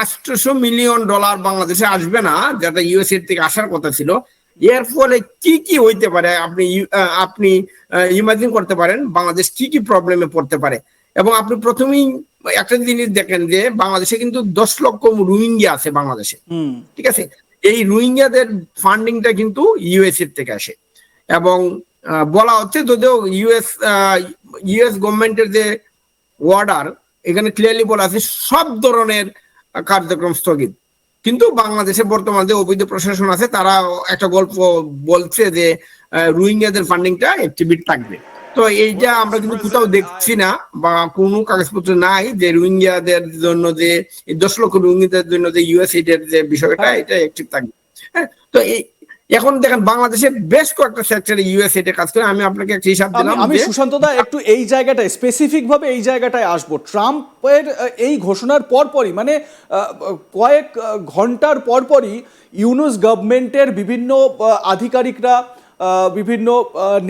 $800 million বাংলাদেশে আসবে না, যেটা ইউএসএ থেকে আসার কথা ছিল। এর ফলে কি কি হইতে পারে আপনি আপনি ইমাজিন করতে পারেন বাংলাদেশ কি কি প্রবলেমে পড়তে পারে। এবং আপনি প্রথমেই একটা জিনিস দেখেন যে বাংলাদেশে কিন্তু 10 লক্ষ রোহিঙ্গা আছে বাংলাদেশে, ঠিক আছে? এই রোহিঙ্গাদের ফান্ডিংটা কিন্তু ইউএসএ থেকে আসে। এবং বলা হচ্ছে যদিও ইউএস গভর্নমেন্টের যে অর্ডার, এখানে ক্লিয়ারলি বলা আছে সব ধরনের কার্যক্রম স্থগিত, কিন্তু বাংলাদেশে বর্তমানে যে অবৈধ প্রশাসন আছে তারা একটা গল্প বলছে যে রোহিঙ্গাদের ফান্ডিংটা অ্যাক্টিভেট থাকবে। তো এইটা আমরা কিন্তু কোথাও দেখছি না বা কোনো কাগজপত্র নাই যে রোহিঙ্গাদের জন্য যে 10 লক্ষ রোহিঙ্গাদের জন্য যে ইউএসএইড এর যে বিষয়টা এটা অ্যাক্টিভ থাকবে। হ্যাঁ, তো এখন দেখেন বাংলাদেশে বেশ কয়েকটা সেক্টরে ইউএসএইড এর কাজ করে। আমি আপনাকে একটা হিসাব দিলাম। আমি সুশান্ত দা একটু এই জায়গাটায় স্পেসিফিক ভাবে এই জায়গাটায় আসবো। ট্রাম্পের এই ঘোষণার পরপরই মানে কয়েক ঘন্টার পরপরই ইউনুস গভর্নমেন্টের বিভিন্ন আধিকারিকরা, বিভিন্ন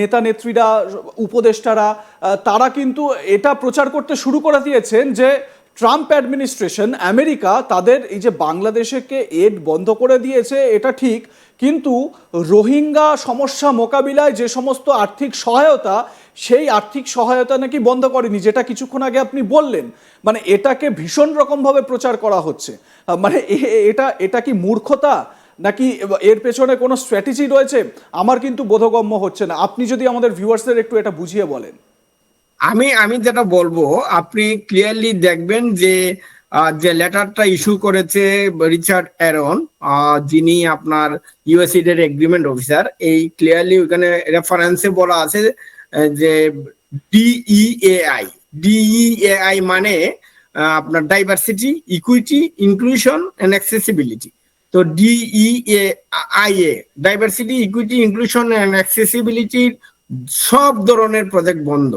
নেতা নেত্রীরা, উপদেষ্টারা তারা কিন্তু এটা প্রচার করতে শুরু করে দিয়েছেন যে ট্রাম্প অ্যাডমিনিস্ট্রেশন, আমেরিকা তাদের এই যে বাংলাদেশকে এড বন্ধ করে দিয়েছে এটা ঠিক, কিন্তু রোহিঙ্গা সমস্যা মোকাবিলায় যে সমস্ত আর্থিক সহায়তা, সেই আর্থিক সহায়তা নাকি বন্ধ করেনি, যেটা কিছুক্ষণ আগে আপনি বললেন। মানে এটাকে ভীষণ রকমভাবে প্রচার করা হচ্ছে। মানে এটা কি মূর্খতা নাকি এর পেছনে কোনো স্ট্র্যাটেজি রয়েছে? আমার কিন্তু বোধগম্য হচ্ছে না। আপনি যদি আমাদের ভিউয়ার্সদের একটু এটা বুঝিয়ে বলেন। আমি যেটা বলবো, আপনি ক্লিয়ারলি দেখবেন যে যে লেটারটা ইস্যু করেছে রিচার্ড অ্যারন, যিনি আপনার ইউএসএইড এর এগ্রিমেন্ট অফিসার, এই ক্লিয়ারলি ওখানে রেফারেন্সে বলা আছে যে ডিইএআই মানে আপনার diversity, equity, inclusion and accessibility. তো ডিইএআইএ ডাইভার্সিটি, ইকুইটি, ইনক্লুশন এন্ড অ্যাক্সেসিবিলিটির সব ধরনের প্রজেক্ট বন্ধ।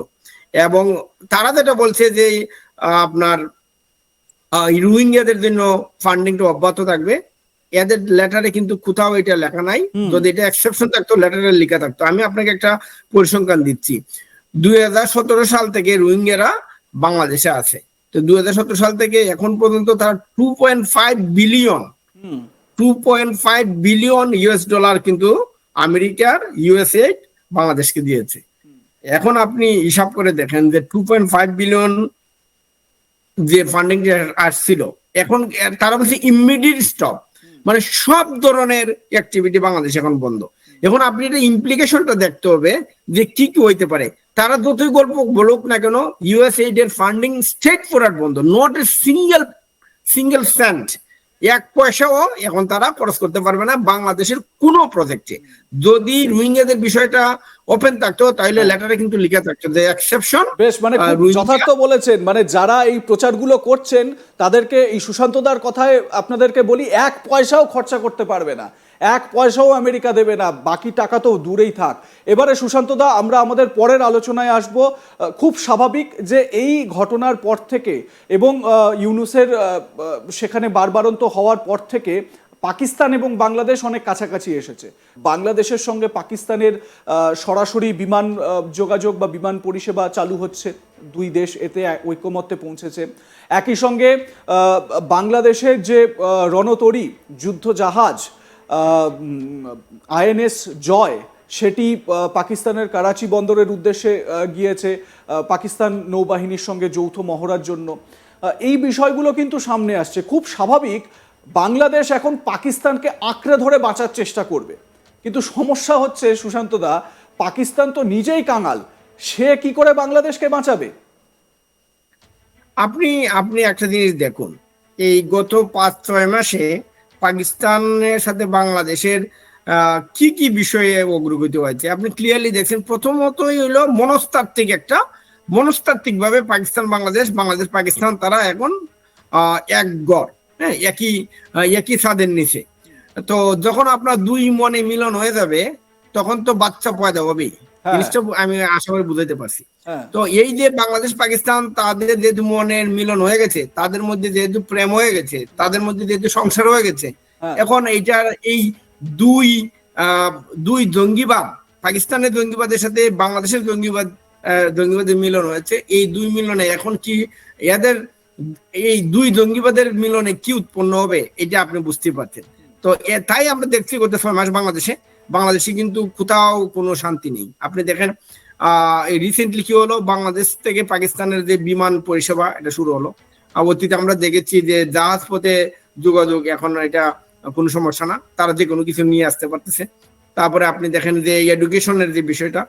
এবং তারা যেটা বলছে যে আপনার রোহিঙ্গাদের জন্য ফান্ডিংটা অব্যাহত থাকবে। এদের লেটারে কিন্তু কোথাও এটা লেখা নাই। যদি এটা এক্সেপশন থাকতো লেটারে লেখা থাকতো। আমি আপনাকে একটা পরিসংখ্যান দিচ্ছি। 2017 সাল থেকে রোহিঙ্গারা বাংলাদেশে আছে। তো 2017 সাল থেকে এখন পর্যন্ত তারা 2.5 বিলিয়ন ইউএস ডলার কিন্তু আমেরিকার ইউএসএইড বাংলাদেশকে দিয়েছে। এখন আপনি হিসাব করে দেখেন যে 2.5 বিলিয়ন যে ফান্ডিং আসছিল, এখন তারা বলছে ইমিডিয়েট স্টপ, মানে সব ধরনের অ্যাক্টিভিটি বাংলাদেশ এখন বন্ধ। এখন আপনি এটা ইমপ্লিকেশনটা দেখতে হবে যে কি কি হইতে পারে। তারা যতই গল্প বলুক না কেন, ইউএসএইড এর ফান্ডিং স্ট্রেট ফরওয়ার্ড বন্ধ, নট এ সিঙ্গেল সেন্ট, এক পয়সাও এখন তারা খরচ করতে পারবে না বাংলাদেশের কোনো প্রজেক্টে। যদি রোহিঙ্গাদের বিষয়টা ওপেন থাকতো তাহলে লেটারে কিন্তু লিখে থাকতো যে এক্সেপশন। বেশ, মানে যথার্থ বলেছেন। মানে যারা এই প্রচারগুলো করছেন তাদেরকে, এই সুশান্তদার কথায় আপনাদেরকে বলি, এক পয়সাও খরচা করতে পারবে না, এক পয়সাও আমেরিকা দেবে না, বাকি টাকা তো দূরেই থাক। এবারে সুশান্তদা আমরা আমাদের পরের আলোচনায় আসব। খুব স্বাভাবিক যে এই ঘটনার পর থেকে এবং ইউনুসের সেখানে বারবারন্ত হওয়ার পর থেকে পাকিস্তান এবং বাংলাদেশ অনেক কাছাকাছি এসেছে। বাংলাদেশের সঙ্গে পাকিস্তানের সরাসরি বিমান যোগাযোগ বা বিমান পরিষেবা চালু হচ্ছে, দুই দেশ এতে ঐকমত্যে পৌঁছেছে। একই সঙ্গে বাংলাদেশের যে রণতরী যুদ্ধ জাহাজ আইএনএস জয়, সেটি পাকিস্তানের করাচি বন্দরের উদ্দেশ্যে গিয়েছে পাকিস্তান নৌবাহিনীর সঙ্গে যৌথ মহড়ার জন্য। এই বিষয়গুলো কিন্তু সামনে আসছে। খুব স্বাভাবিক বাংলাদেশ এখন পাকিস্তানকে আঁকড়ে ধরে বাঁচার চেষ্টা করবে, কিন্তু সমস্যা হচ্ছে সুশান্তদা, পাকিস্তান তো নিজেই কাঙাল, সে কি করে বাংলাদেশকে বাঁচাবে? আপনি একটা জিনিস দেখুন, এই গত 5-6 মাসে পাকিস্তানের সাথে বাংলাদেশের কি কি বিষয়ে অগ্রগতি হয়েছে আপনি ক্লিয়ারলি দেখছেন। প্রথমতই হলো মনস্তাত্ত্বিক ভাবে পাকিস্তান বাংলাদেশ পাকিস্তান তারা এখন এক গড়, হ্যাঁ, একই ছাদের নিচে। তো যখন আপনার দুই মনে মিলন হয়ে যাবে তখন তো বাচ্চা পয়দা হবেই, জিনিসটা আমি আশা করি বুঝাইতে পারছি। তো এই যে বাংলাদেশ পাকিস্তান তাদের যেহেতু মনের মিলন হয়ে গেছে, তাদের মধ্যে যেহেতু প্রেম হয়ে গেছে, তাদের মধ্যে যেহেতু সংসার হয়ে গেছে, এখন এইটার এই দুই জঙ্গিবাদ, পাকিস্তানের জঙ্গিবাদের সাথে বাংলাদেশের জঙ্গিবাদের মিলন হয়েছে। এই দুই মিলনে এখন কি এদের এই দুই জঙ্গিবাদের মিলনে কি উৎপন্ন হবে এটা আপনি বুঝতে পারছেন। তো তাই আমরা দেখছি গত 6 মাস বাংলাদেশে কিন্তু কোথাও কোনো শান্তি নেই। আপনি দেখেন এই রিসেন্টলি কি হলো, বাংলাদেশ থেকে পাকিস্তানের যে বিমান পরিষেবা এটা শুরু হলো। অতীতে আমরা দেখেছি যে জাহাজ পথে যোগাযোগ, এখন এটা কোনো সমস্যা না, তারা যে কোনো কিছু নিয়ে আসতে পারতেছে। তারপরে আপনি দেখেন যে এডুকেশনের যে বিষয়টা,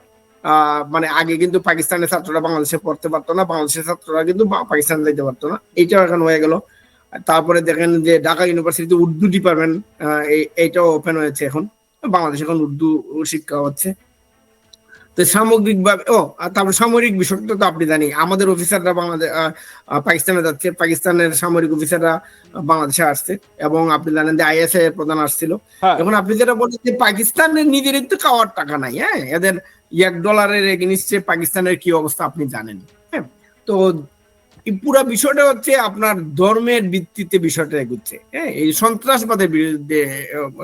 মানে আগে কিন্তু পাকিস্তানের ছাত্ররা বাংলাদেশে পড়তে পারতো না, বাংলাদেশের ছাত্ররা কিন্তু পাকিস্তান যেতে পারতো না, এইটাও এখন হয়ে গেল। তারপরে দেখেন যে ঢাকা ইউনিভার্সিটিতে উর্দু ডিপার্টমেন্ট এইটাও ওপেন হয়েছে এখন, বাংলাদেশে এখন উর্দু শিক্ষা হচ্ছে। তো সামগ্রিকভাবে আর তারপর সামরিক বিষয়টা তো আপনি জানি, আমাদের অফিসাররা বাংলাদেশ পাকিস্তানে যাচ্ছে, পাকিস্তানের সামরিক অফিসাররা বাংলাদেশে আসছে, এবং আপনি জানেন যে আইএসআই এর প্রধান আসছিল। এখন আপনি যেটা বলছেন যে পাকিস্তানের নিজের তো খাওয়ার টাকা নাই, হ্যাঁ, এদের $1 এগেইনস্টে পাকিস্তানের কি অবস্থা আপনি জানেন। হ্যাঁ, তো এই পুরো বিষয়টা হচ্ছে আপনার ধর্মের ভিত্তিতে বিষয়টা এগুচ্ছে। হ্যাঁ, এই সন্ত্রাসবাদের বিরুদ্ধে,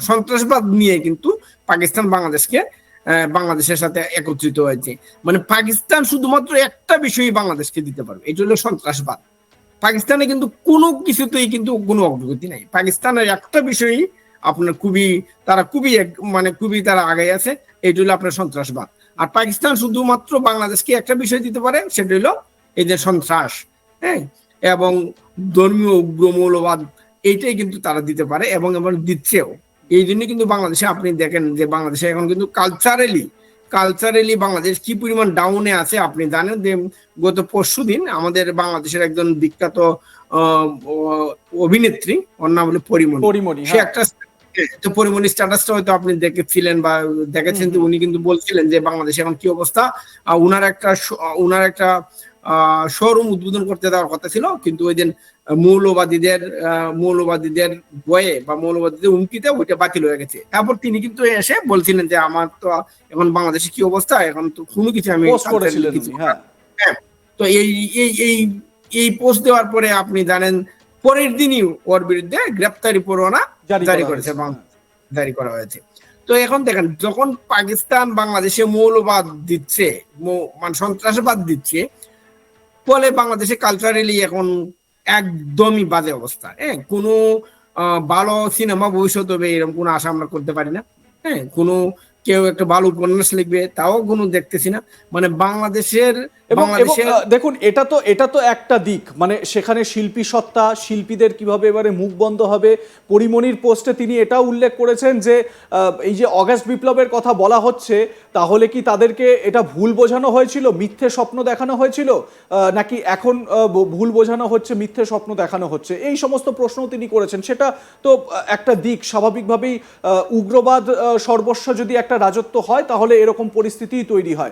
সন্ত্রাসবাদ নিয়ে কিন্তু পাকিস্তান বাংলাদেশের সাথে একত্রিত হয়েছে। মানে পাকিস্তান শুধুমাত্র একটা বিষয়ই বাংলাদেশকে দিতে পারবে, এটা হলো সন্ত্রাসবাদ। পাকিস্তানে কিন্তু কোনো কিছুতেই কিন্তু কোনো অগ্রগতি নাই। পাকিস্তানের একটা বিষয়ই আপনার খুবই তারা আগে আছে, এটা হলো আপনার সন্ত্রাসবাদ। আর পাকিস্তান শুধুমাত্র বাংলাদেশকে একটা বিষয় দিতে পারে, সেটা হলো এই যে সন্ত্রাস, হ্যাঁ, এবং ধর্মীয় উগ্র মৌলবাদ, এইটাই কিন্তু তারা দিতে পারে, এবং দিচ্ছেও। এই জন্য কিন্তু বাংলাদেশে আপনি দেখেন যে বাংলাদেশে এখন কিন্তু কালচারালি বাংলাদেশ কি পরিমাণ ডাউনে আছে আপনি জানেন। যে গত পরশুদিন আমাদের বাংলাদেশের একজন বিখ্যাত অভিনেত্রী, ওর নাম হলো পরিমণি, সে একটা পরিমণি স্ট্যাটাসটা হয়তো আপনি দেখেছিলেন বা দেখেছেন, যে উনি কিন্তু বলছিলেন যে বাংলাদেশে এখন কি অবস্থা। উনার একটা শোরুম উদ্বোধন করতে দেওয়ার কথা ছিল, কিন্তু ওই দিন মৌলবাদীদের বয়ে বা মৌলবাদীদের হুমকিতে ওইটা বাতিল হয়ে গেছে। তারপর তিনি কিন্তু এসে বলছিলেন যে আমার তো এখন বাংলাদেশে কি অবস্থা, এখন তো কোনো কিছু আমি হ্যাঁ। তো এই পোস্ট দেওয়ার পরে আপনি জানেন পরের দিনই ওর বিরুদ্ধে গ্রেপ্তারি পরোয়ানা জারি করা হয়েছে। তো এখন দেখেন, যখন পাকিস্তান বাংলাদেশে মৌলবাদ দিচ্ছে, মানে সন্ত্রাসবাদ দিচ্ছে, ফলে বাংলাদেশে কালচারালি এখন একদমই বাজে অবস্থা। হ্যাঁ, কোনো ভালো সিনেমা ভবিষ্যৎ হবে এরকম কোনো আশা আমরা করতে পারি না। হ্যাঁ, কোনো কেউ একটা ভালো উপন্যাস লিখবে তাও কোনো দেখতেছি না। মানে বাংলাদেশের দেখুন, এটা তো একটা দিক, মানে সেখানে শিল্পী সত্তা, শিল্পীদের কিভাবে এবারে মুখ বন্ধ হবে। পরিমণির পোস্টে তিনি এটাও উল্লেখ করেছেন যে এই যে অগাস্ট বিপ্লবের কথা বলা হচ্ছে, তাহলে কি তাদেরকে এটা ভুল বোঝানো হয়েছিল, মিথ্যে স্বপ্ন দেখানো হয়েছিল, নাকি এখন ভুল বোঝানো হচ্ছে, মিথ্যে স্বপ্ন দেখানো হচ্ছে, এই সমস্ত প্রশ্নও তিনি করেছেন। সেটা তো একটা দিক, স্বাভাবিকভাবেই উগ্রবাদ সর্বস্ব যদি একটা রাজত্ব হয়, তাহলে এরকম পরিস্থিতিই তৈরি হয়।